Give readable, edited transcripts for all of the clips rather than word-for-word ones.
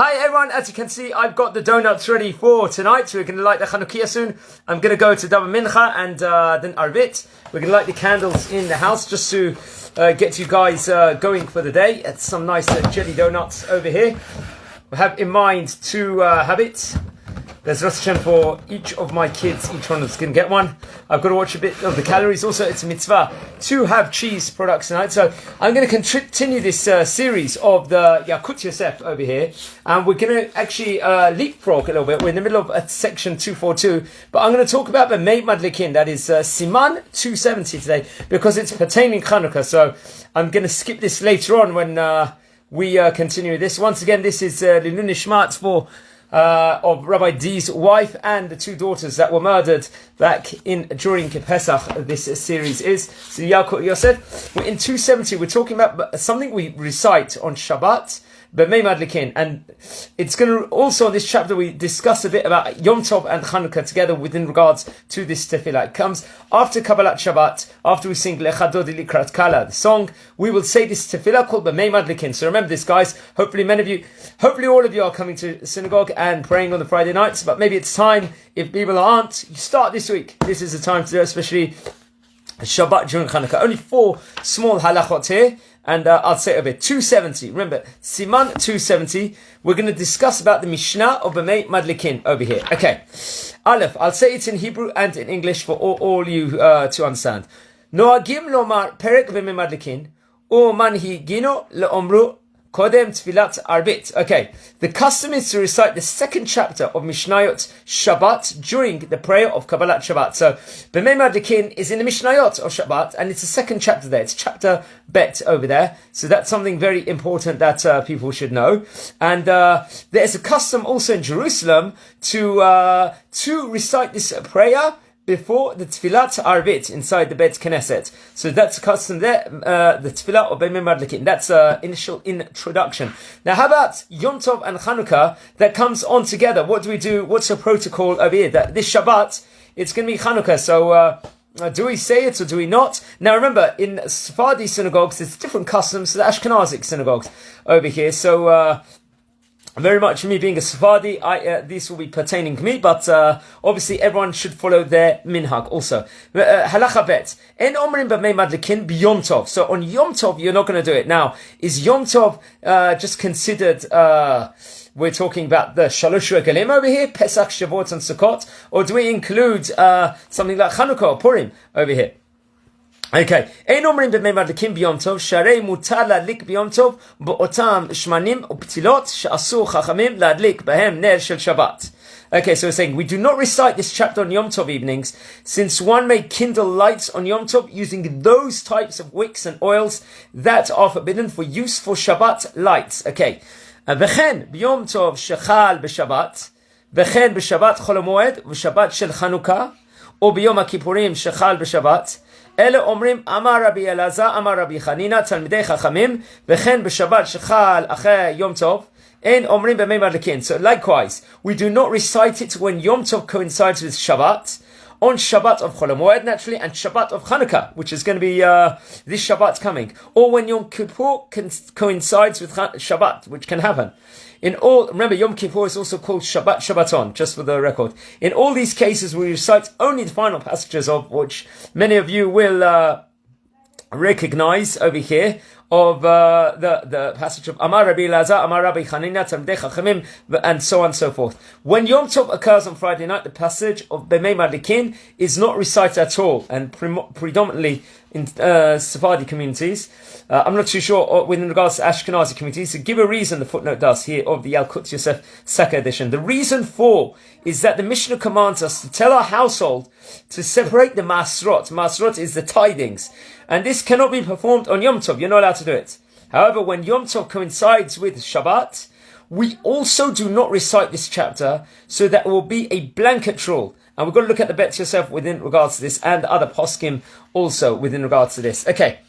Hi everyone, as you can see, I've got the donuts ready for tonight. We're going to light the Chanukah soon. I'm going to go to Davar Mincha and then Arvit. We're going to light the candles in the house just to get you guys going for the day. It's some nice jelly donuts over here. We have in mind to have it. There's Rosh Hashem for each of my kids. Each one is going to get one. I've got to watch a bit of the calories. Also, it's a mitzvah to have cheese products tonight. So I'm going to continue this series of the Yalkut Yosef over here. And we're going to actually leapfrog a little bit. We're in the middle of section 242. But I'm going to talk about the Bnei Madlikin. That is Siman 270 today. Because it's pertaining Chanukah. So I'm going to skip this later on when we continue this. Once again, this is Lilun Nishmat for... of Rabbi D's wife and the two daughters that were murdered back during Pesach. This series is so Yalkut Yosef. We're in 270. We're talking about something we recite on Shabbat, Bnei Madlikin, and it's going to also in this chapter we discuss a bit about Yom Tov and Chanukah together within regards to this tefillah. It comes after Kabbalat Shabbat, after we sing Lecha Dodi Likrat Kala, the song. We will say this tefillah called Bnei Madlikin. So remember this, guys. Hopefully all of you are coming to synagogue and praying on the Friday nights. But maybe it's time, if people aren't, you start this week. This is the time to do it, especially Shabbat during Chanukah. Only 4 small halachot here. And I'll say it a bit. 270. Remember, Siman 270. We're going to discuss about the Mishnah of Bnei Madlikin over here. Okay. Aleph. I'll say it in Hebrew and in English for all you to understand. Noagim lomar perek Bnei Madlikin. Manhigino leomru kodem tfilat arbit. Okay. The custom is to recite the second chapter of Mishnayot Shabbat during the prayer of Kabbalat Shabbat. So, Bnei Madlikin is in the Mishnayot of Shabbat, and it's the second chapter there. It's chapter Bet over there. So that's something very important that people should know. And there's a custom also in Jerusalem to recite this prayer before the Tfilat Arvit inside the Bet Knesset. So that's a custom there, the Tfilat of Bnei Madlikin. That's initial introduction. Now how about Yom Tov and Chanukah that comes on together? What do we do? What's the protocol over here? That this Shabbat, it's going to be Chanukah. So do we say it or do we not? Now remember, in Sephardi synagogues, there's different customs to the Ashkenazic synagogues over here. So very much me being a Sephardi, this will be pertaining to me, but obviously everyone should follow their minhag also. Halacha bet. En omrim b'mei madlikin b'yom tov. So on Yom Tov, you're not going to do it. Now, is Yom Tov just considered, we're talking about the Shalosh Regalim over here, Pesach, Shavuot, and Sukkot, or do we include something like Chanukah or Purim over here? Okay. Ein omrim b'mei madlikin b'yom tov, sharei mutar ladlik b'yom tov, b'otam shmanim u'ptilot she'asu chachamim ladlik b'hem ner shel Shabbat. Okay, so we're saying we do not recite this chapter on Yom Tov evenings, since one may kindle lights on Yom Tov using those types of wicks and oils that are forbidden for use for Shabbat lights. Okay. V'chen b'yom tov shechal b'Shabbat, v'chen b'Shabbat chol hamoed, v'Shabbat shel Chanukah, or b'yom HaKippurim shechal b'Shabbat, אלה אומרים אמר רבי אלעזר אמר רבי חנינא תלמידי חכמים וכן בשבת שחל אחרי יום טוב אין אומרים בבני מדליקין. So likewise, we do not recite it when Yom Tov coincides with Shabbat, on Shabbat of Chol HaMoed naturally, and Shabbat of Chanukah, which is going to be this Shabbat coming, or when Yom Kippur coincides with Shabbat, which can happen. In all, remember, Yom Kippur is also called Shabbat Shabbaton, just for the record. In all these cases, we recite only the final passages of which many of you will recognize over here, of the passage of Amar Rabbi Elazar, Amar Rabbi Chanina, Talmidei Chachamim, and so on and so forth. When Yom Tov occurs on Friday night, the passage of Bnei Madlikin is not recited at all, and predominantly in Sephardi communities. I'm not too sure with regards to Ashkenazi communities. To give a reason, the footnote does here of the Yalkut Yosef second edition. The reason for is that the Mishnah commands us to tell our household to separate the Masrot. Masrot is the tidings. And this cannot be performed on Yom Tov. You're not allowed to do it. However, when Yom Tov coincides with Shabbat, we also do not recite this chapter, so that will be a blanket rule. And we've got to look at the Bet Yosef within regards to this, and other poskim also within regards to this. Okay.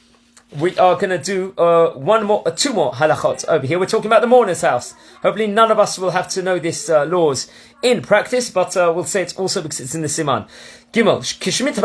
We are going to do two more halachot over here. We're talking about the mourner's house. Hopefully none of us will have to know these laws in practice, but we'll say it also because it's in the Siman. Gimel, כשמית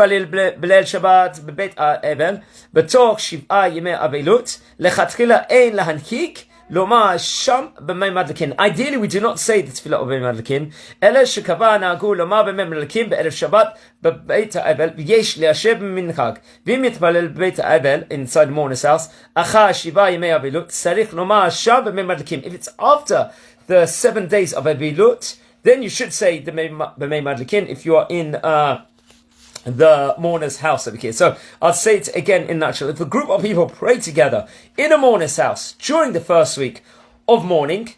בליל שבת בבית האבל, בתוך 7 ימי אבלות, לכתחילה אין להנהיג Loma Sham Bnei Madlikin. Ideally, we do not say the tefillah of Bnei Madlikin. Ela shekava na'agu loma Bnei Madlikin be'erev Shabbat b'beit ha'evel v'yesh le'asher b'minchag. V'im yitpalel b'beit ha'evel inside the mourner's house. Acha shiva yemei avilut tzarich loma Sham Bnei Madlikin. If it's after the 7 days of avilut, then you should say the Bnei Madlikin if you are in the mourner's house over here. So I'll say it again in a nutshell. If a group of people pray together in a mourner's house during the first week of mourning,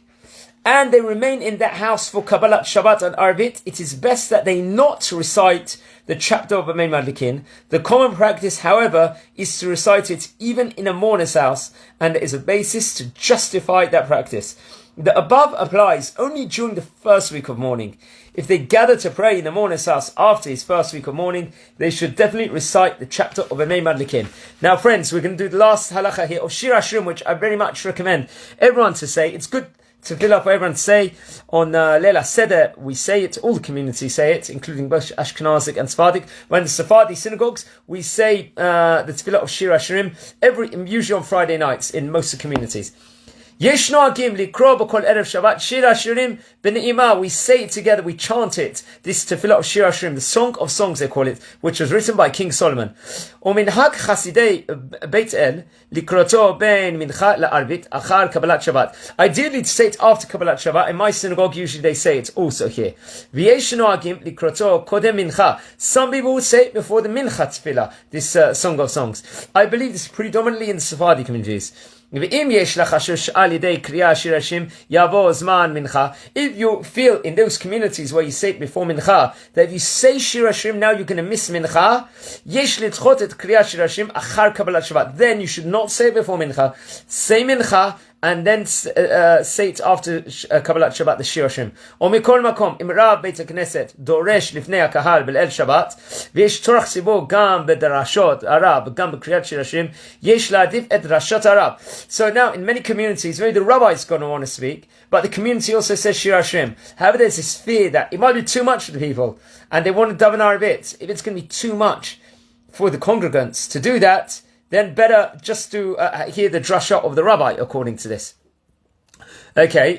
and they remain in that house for Kabbalat Shabbat and Arvit, it is best that they not recite the chapter of Bnei Madlikin. The common practice, however, is to recite it even in a mourner's house, and there is a basis to justify that practice. The above applies only during the first week of mourning. If they gather to pray in the mourner's house after his first week of mourning, they should definitely recite the chapter of Bnei Madlikin. Now, friends, we're going to do the last halacha here of Shir Hashirim, which I very much recommend everyone to say. It's good to fill up for everyone to say. On Leila Seder, we say it, all the communities say it, including both Ashkenazic and Sephardic. When the Sephardi synagogues, we say the tefillah of Shir Hashirim usually on Friday nights in most of the communities. Yesh noagim likro b'kol erev Shabbat Shir Hashirim b'ne'ima. We say it together, we chant it. This tefillah of Shir Hashirim, the Song of Songs they call it, which was written by King Solomon. Uminhag chasidei Beit El likroto ben mincha la'arvit achar Kabbalat Shabbat. Ideally to say it after Kabbalat Shabbat. In my synagogue usually they say it also here. V'yesh noagim likroto kodem mincha. Some people would say it before the mincha tefillah, this Song of Songs. I believe this is predominantly in the Sephardi communities. If you feel in those communities where you say it before mincha, that if you say Shir Hashirim now you're going to miss mincha, then you should not say it before mincha. Say mincha and then say it after Kabbalat Shabbat, the Shir Hashirim. Omikol makom, im Rav Beit HaKnesset doresh lifnei HaKahal b'leil Shabbat, v'yesh torach tzibur gam b'darashot Arab, gam b'kriyat Shir Hashirim, yesh la'adif et Rashat Arab. So now, in many communities, maybe the rabbi's going to want to speak, but the community also says Shir Hashirim. However, there's this fear that it might be too much for the people, and they want to daven Arabit. If it's going to be too much for the congregants to do that, then better just to hear the drasha of the rabbi, according to this. Okay,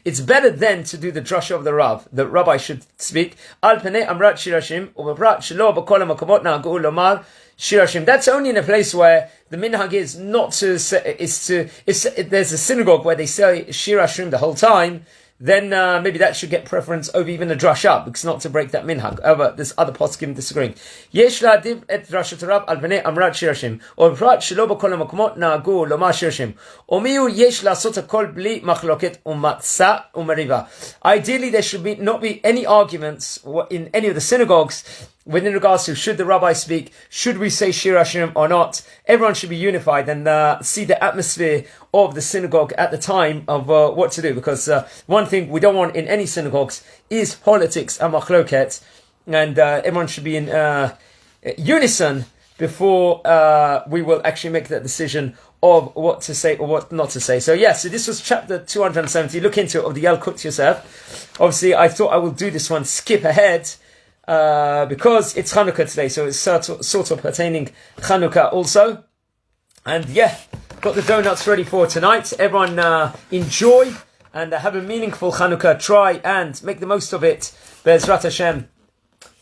it's better then to do the drasha of the Rav. The rabbi should speak. Al penei amrat Shir Hashirim, ubeprat shelo b'kol hamakomot nahaguu lomar Shir Hashirim. That's only in a place where the minhag is not to say, there's a synagogue where they say Shir Hashirim the whole time, then maybe that should get preference over even a drasha, because not to break that minhag. However, there's other poskim disagreeing. Yesh la'adiv et drashat Rav al bnei amrat Shir Hashirim, or prat shelo b'kol hamakomot nahaguu lomar Shir Hashirim, or miu yesh la'asot hakol bli machloket umatza umariva. Ideally, there should not be any arguments in any of the synagogues within regards to should the rabbi speak, should we say Shir Hashirim or not. Everyone should be unified and see the atmosphere of the synagogue at the time of what to do. Because one thing we don't want in any synagogues is politics and machloket, and everyone should be in unison before we will actually make that decision of what to say or what not to say. So so this was chapter 270. Look into it, of the Yalkut Yosef. Obviously, I thought I will do this one, skip ahead, because it's Chanukah today, so it's sort of pertaining Chanukah also. And got the donuts ready for tonight. Everyone enjoy and have a meaningful Chanukah. Try and make the most of it. Be'ezrat Hashem.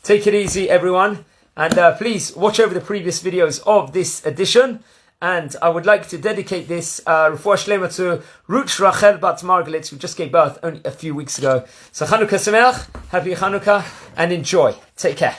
Take it easy, everyone. And please watch over the previous videos of this edition. And I would like to dedicate this Refuah Shlema to Ruth Rachel Bat Margalit, who just gave birth only a few weeks ago. So Chanukah Sameach, happy Chanukah, and enjoy. Take care.